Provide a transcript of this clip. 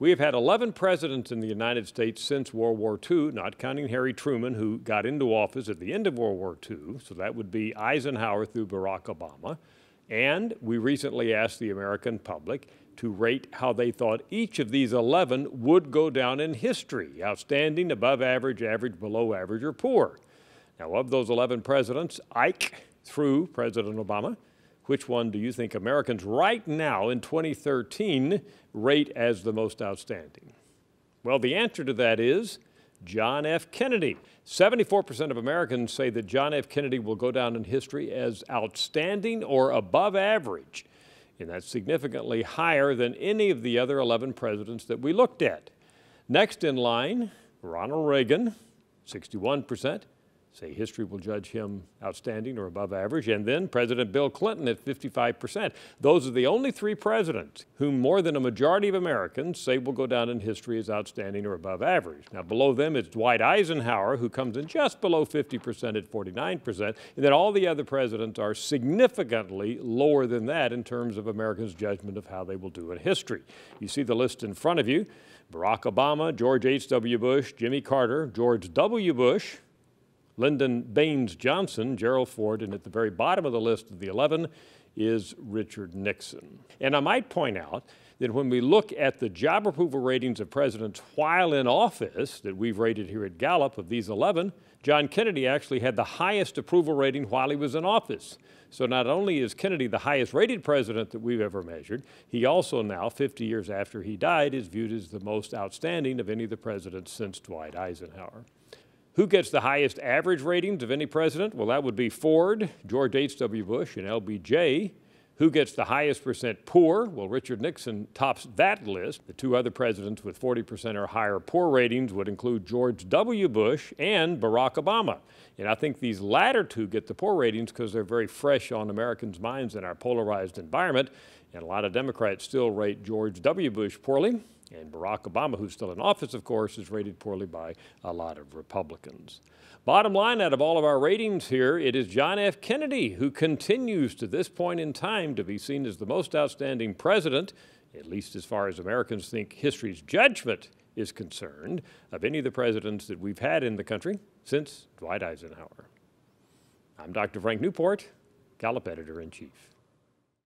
We have had 11 presidents in the United States since World War II, not counting Harry Truman, who got into office at the end of World War II. So that would be Eisenhower through Barack Obama. And we recently asked the American public to rate how they thought each of these 11 would go down in history: outstanding, above average, average, below average, or poor. Now, of those 11 presidents, Ike through President Obama, which one do you think Americans right now in 2013 rate as the most outstanding? Well, the answer to that is John F. Kennedy. 74% of Americans say that John F. Kennedy will go down in history as outstanding or above average. And that's significantly higher than any of the other 11 presidents that we looked at. Next in line, Ronald Reagan, 61%. Say history will judge him outstanding or above average. And then President Bill Clinton at 55%. Those are the only three presidents whom more than a majority of Americans say will go down in history as outstanding or above average. Now, below them is Dwight Eisenhower, who comes in just below 50% at 49%. And then all the other presidents are significantly lower than that in terms of Americans' judgment of how they will do in history. You see the list in front of you: Barack Obama, George H.W. Bush, Jimmy Carter, George W. Bush, Lyndon Baines Johnson, Gerald Ford, and at the very bottom of the list of the 11 is Richard Nixon. And I might point out that when we look at the job approval ratings of presidents while in office that we've rated here at Gallup, of these 11, John Kennedy actually had the highest approval rating while he was in office. So not only is Kennedy the highest rated president that we've ever measured, he also now, 50 years after he died, is viewed as the most outstanding of any of the presidents since Dwight Eisenhower. Who gets the highest average ratings of any president? Well, that would be Ford, George H.W. Bush, and LBJ. Who gets the highest percent poor? Well, Richard Nixon tops that list. The two other presidents with 40% or higher poor ratings would include George W. Bush and Barack Obama. And I think these latter two get the poor ratings because they're very fresh on Americans' minds in our polarized environment. And a lot of Democrats still rate George W. Bush poorly. And Barack Obama, who's still in office, of course, is rated poorly by a lot of Republicans. Bottom line, out of all of our ratings here, it is John F. Kennedy who continues to this point in time to be seen as the most outstanding president, at least as far as Americans think history's judgment is concerned, of any of the presidents that we've had in the country since Dwight Eisenhower. I'm Dr. Frank Newport, Gallup Editor-in-Chief.